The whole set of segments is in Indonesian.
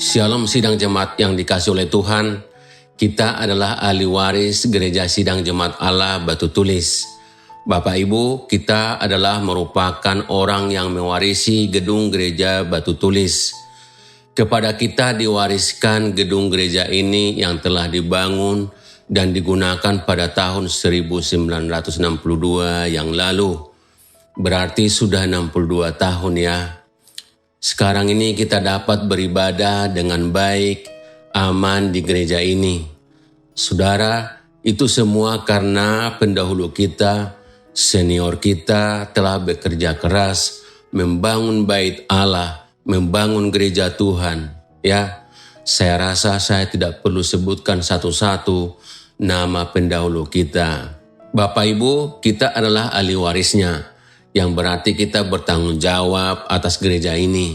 Shalom sidang jemaat yang dikasih oleh Tuhan. Kita adalah ahli waris Gereja Sidang Jemaat Allah Batu Tulis. Bapak Ibu, kita adalah merupakan orang yang mewarisi gedung gereja Batu Tulis. Kepada kita diwariskan gedung gereja ini yang telah dibangun dan digunakan pada tahun 1962 yang lalu. Berarti sudah 62 tahun ya. Sekarang ini kita dapat beribadah dengan baik, aman di gereja ini. Saudara, itu semua karena pendahulu kita, senior kita telah bekerja keras membangun bait Allah, membangun gereja Tuhan. Ya, saya rasa saya tidak perlu sebutkan satu-satu nama pendahulu kita. Bapak Ibu, kita adalah ahli warisnya. Yang berarti kita bertanggung jawab atas gereja ini.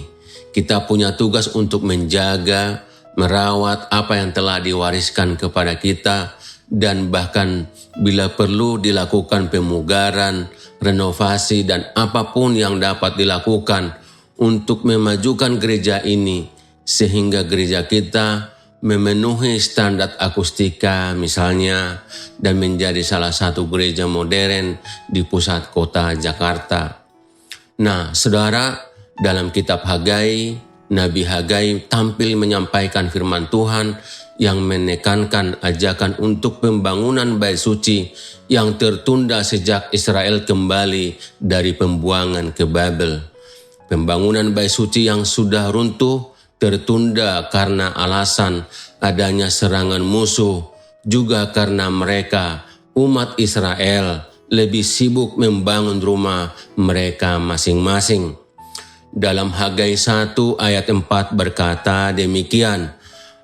Kita punya tugas untuk menjaga, merawat apa yang telah diwariskan kepada kita, dan bahkan bila perlu dilakukan pemugaran, renovasi, dan apapun yang dapat dilakukan untuk memajukan gereja ini, sehingga gereja kita memenuhi standar akustika misalnya, dan menjadi salah satu gereja modern di pusat kota Jakarta. Nah, saudara, dalam kitab Hagai, Nabi Hagai tampil menyampaikan firman Tuhan yang menekankan ajakan untuk pembangunan bait suci yang tertunda sejak Israel kembali dari pembuangan ke Babel. Pembangunan bait suci yang sudah runtuh tertunda karena alasan adanya serangan musuh, juga karena mereka, umat Israel, lebih sibuk membangun rumah mereka masing-masing. Dalam Hagai 1 ayat 4 berkata demikian,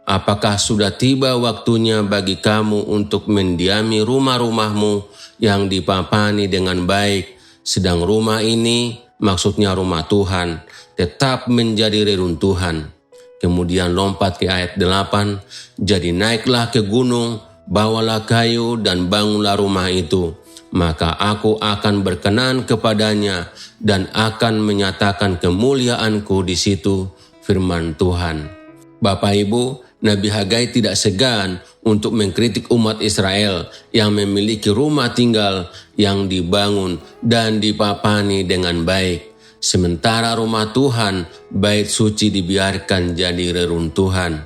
"Apakah sudah tiba waktunya bagi kamu untuk mendiami rumah-rumahmu yang dipapani dengan baik, sedang rumah ini," maksudnya rumah Tuhan, "tetap menjadi reruntuhan." Kemudian lompat ke ayat 8, "Jadi naiklah ke gunung, bawalah kayu dan bangunlah rumah itu. Maka aku akan berkenan kepadanya dan akan menyatakan kemuliaanku di situ," firman Tuhan. Bapak Ibu, Nabi Hagai tidak segan untuk mengkritik umat Israel yang memiliki rumah tinggal yang dibangun dan dipapani dengan baik. Sementara rumah Tuhan, bait suci dibiarkan jadi reruntuhan.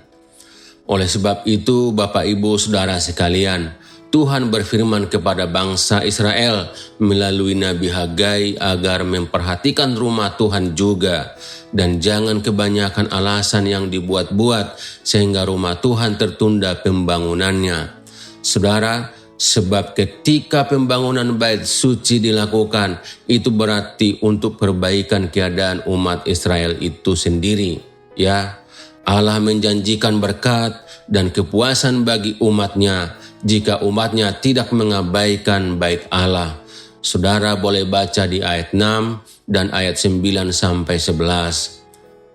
Oleh sebab itu, Bapak Ibu Saudara sekalian, Tuhan berfirman kepada bangsa Israel melalui Nabi Hagai agar memperhatikan rumah Tuhan juga, dan jangan kebanyakan alasan yang dibuat-buat sehingga rumah Tuhan tertunda pembangunannya. Saudara, sebab ketika pembangunan bait suci dilakukan, itu berarti untuk perbaikan keadaan umat Israel itu sendiri. Ya, Allah menjanjikan berkat dan kepuasan bagi umatnya jika umatnya tidak mengabaikan bait Allah. Saudara boleh baca di ayat 6 dan ayat 9 sampai 11.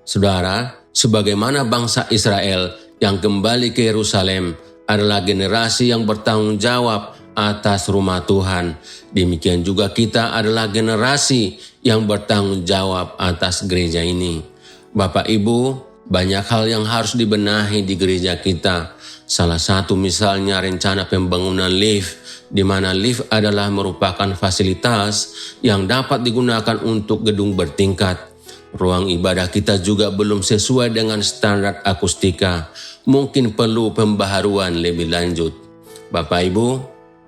Saudara, sebagaimana bangsa Israel yang kembali ke Yerusalem adalah generasi yang bertanggung jawab atas rumah Tuhan, demikian juga kita adalah generasi yang bertanggung jawab atas gereja ini. Bapak Ibu, banyak hal yang harus dibenahi di gereja kita. Salah satu misalnya rencana pembangunan lift, di mana lift adalah merupakan fasilitas yang dapat digunakan untuk gedung bertingkat. Ruang ibadah kita juga belum sesuai dengan standar akustika. Mungkin perlu pembaharuan lebih lanjut. Bapak Ibu,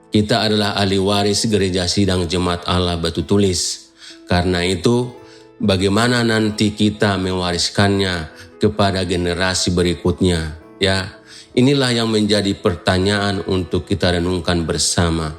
kita adalah ahli waris Gereja Sidang Jemaat Allah Batu Tulis. Karena itu, bagaimana nanti kita mewariskannya kepada generasi berikutnya? Ya, inilah yang menjadi pertanyaan untuk kita renungkan bersama.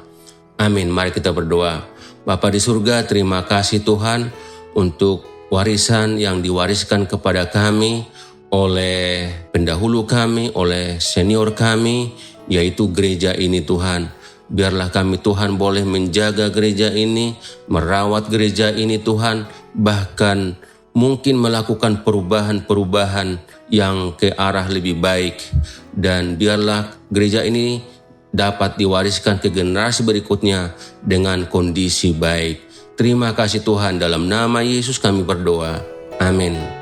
Amin. Mari kita berdoa. Bapa di surga, terima kasih Tuhan untuk warisan yang diwariskan kepada kami oleh pendahulu kami, oleh senior kami, yaitu gereja ini Tuhan. Biarlah kami Tuhan boleh menjaga gereja ini, merawat gereja ini Tuhan, bahkan mungkin melakukan perubahan-perubahan yang ke arah lebih baik. Dan biarlah gereja ini dapat diwariskan ke generasi berikutnya dengan kondisi baik. Terima kasih Tuhan, dalam nama Yesus kami berdoa. Amin.